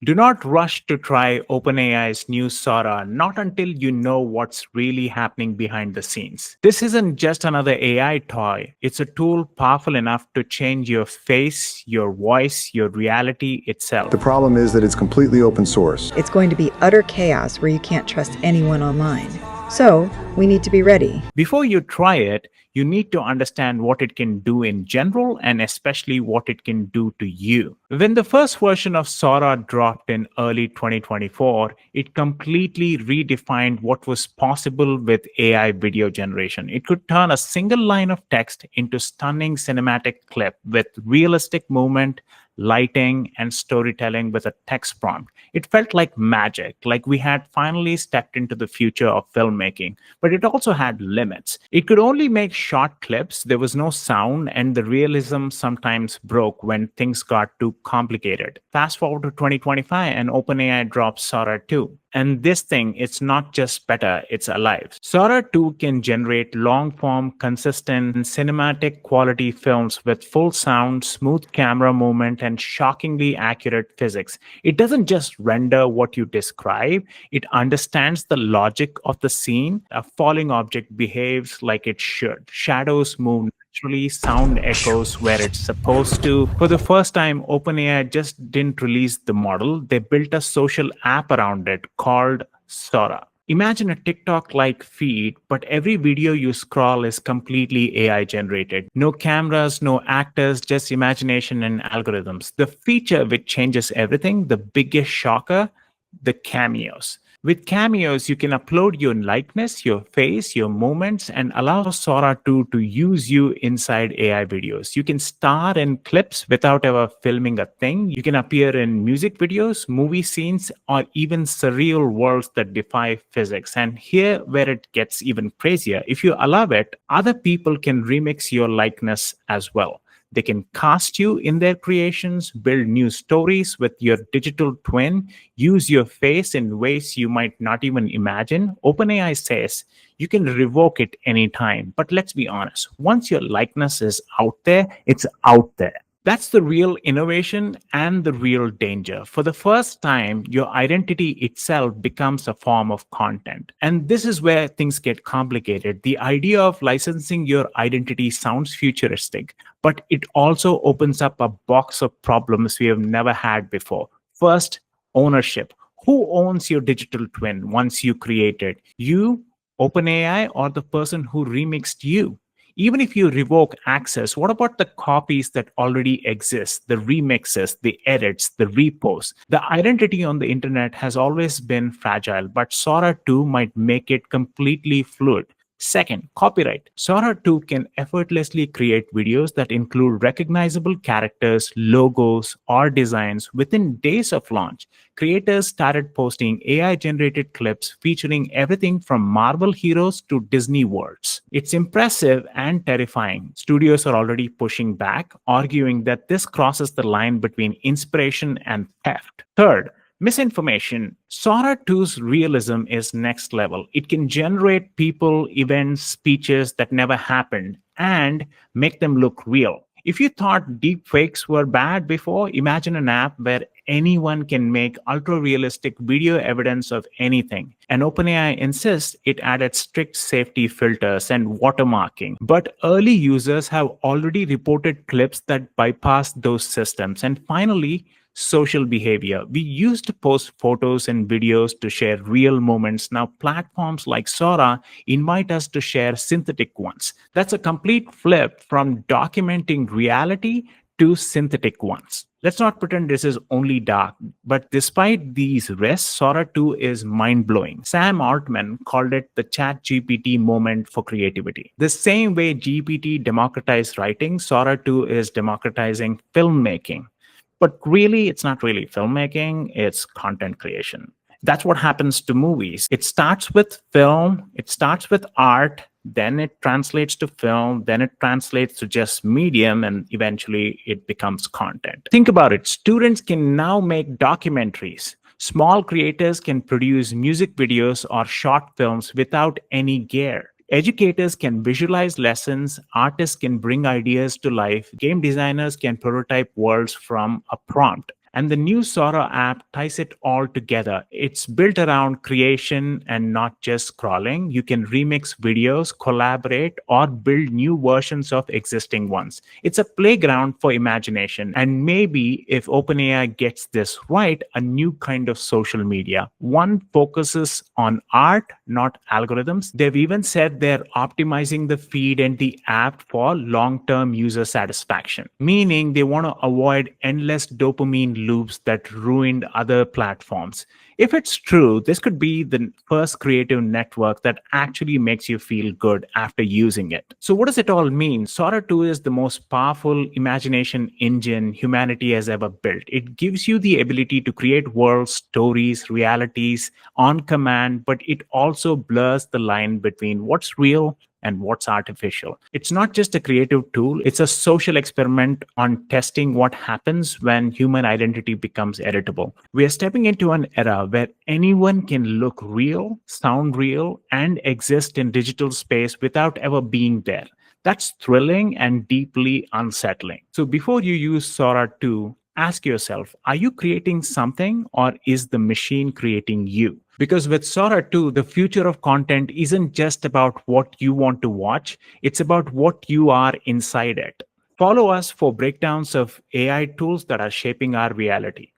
Do not rush to try OpenAI's new Sora, not until you know what's really happening behind the scenes. This isn't just another AI toy, it's a tool powerful enough to change your face, your voice, your reality The itself. problem is that it's completely open source. It's going to be utter chaos where you can't trust anyone online. So, we need to be ready. Before you try it, you need to understand what it can do in general and especially what it can do to you. When the first version of Sora dropped in early 2024, it completely redefined what was possible with AI video generation. It could turn a single line of text into stunning cinematic clip with realistic movement, lighting, and storytelling with a text prompt. It felt like magic, like we had finally stepped into the future of filmmaking. But it also had limits. It could only make short clips, there was no sound, and the realism sometimes broke when things got too complicated. Fast forward to 2025, and OpenAI drops Sora 2. And this thing, it's not just better, it's alive. Sora 2 can generate long form, consistent, cinematic quality films with full sound, smooth camera movement, and shockingly accurate physics. It doesn't just render what you describe, it understands the logic of the scene. A falling object behaves like it should. Shadows move naturally, sound echoes where it's supposed to. For the first time, OpenAI just didn't release the model, they built a social app around it called Sora. Imagine a TikTok like feed, but every video you scroll is completely AI generated. No cameras, no actors, just imagination and algorithms. The feature which changes everything, the biggest shocker, the cameos. With cameos, you can upload your likeness, your face, your movements, and allow Sora 2 to use you inside AI videos. You can star in clips without ever filming a thing. You can appear in music videos, movie scenes, or even surreal worlds that defy physics. And here where it gets even crazier, if you allow it, other people can remix your likeness as well. They can cast you in their creations, build new stories with your digital twin, use your face in ways you might not even imagine. OpenAI says you can revoke it anytime. But let's be honest, once your likeness is out there, it's out there. That's the real innovation and the real danger. For the first time, your identity itself becomes a form of content. And this is where things get complicated. The idea of licensing your identity sounds futuristic, but it also opens up a box of problems we have never had before. First, ownership. Who owns your digital twin once you create it? You, OpenAI, or the person who remixed you? Even if you revoke access, what about the copies that already exist, the remixes, the edits, the reposts? The identity on the internet has always been fragile, but Sora 2 might make it completely fluid. Second, copyright. Sora 2 can effortlessly create videos that include recognizable characters, logos, or designs within days of launch. Creators started posting AI generated clips featuring everything from Marvel heroes to Disney worlds. It's impressive and terrifying. Studios are already pushing back, arguing that this crosses the line between inspiration and theft. Third, misinformation. Sora 2's realism is next level. It can generate people, events, speeches that never happened and make them look real. If you thought deepfakes were bad before, imagine an app where anyone can make ultra realistic video evidence of anything. And OpenAI insists it added strict safety filters and watermarking. But early users have already reported clips that bypass those systems. And finally, social behavior. We used to post photos and videos to share real moments. Now, platforms like Sora invite us to share synthetic ones. That's a complete flip from documenting reality to synthetic ones. Let's not pretend this is only dark, but despite these risks, Sora 2 is mind-blowing. Sam Altman called it the ChatGPT moment for creativity. The same way GPT democratized writing, Sora 2 is democratizing filmmaking. But really, it's not really filmmaking, it's content creation. That's what happens to movies. It starts with film, it starts with art, then it translates to film, then it translates to just medium, and eventually it becomes content. Think about it. Students can now make documentaries. Small creators can produce music videos or short films without any gear. Educators can visualize lessons, artists can bring ideas to life, game designers can prototype worlds from a prompt. And the new Sora app ties it all together. It's built around creation and not just scrolling. You can remix videos, collaborate, or build new versions of existing ones. It's a playground for imagination. And maybe if OpenAI gets this right, a new kind of social media. One focuses on art, not algorithms. They've even said they're optimizing the feed and the app for long term user satisfaction, meaning they want to avoid endless dopamine loops that ruined other platforms. If it's true, this could be the first creative network that actually makes you feel good after using it. So, what does it all mean? Sora 2 is the most powerful imagination engine humanity has ever built. It gives you the ability to create worlds, stories, realities on command, but it also blurs the line between what's real and what's artificial. It's not just a creative tool, it's a social experiment on testing what happens when human identity becomes editable. We are stepping into an era where anyone can look real, sound real, and exist in digital space without ever being there. That's thrilling and deeply unsettling. So before you use Sora 2, ask yourself, are you creating something or is the machine creating you? Because with Sora 2, the future of content isn't just about what you want to watch, it's about what you are inside it. Follow us for breakdowns of AI tools that are shaping our reality.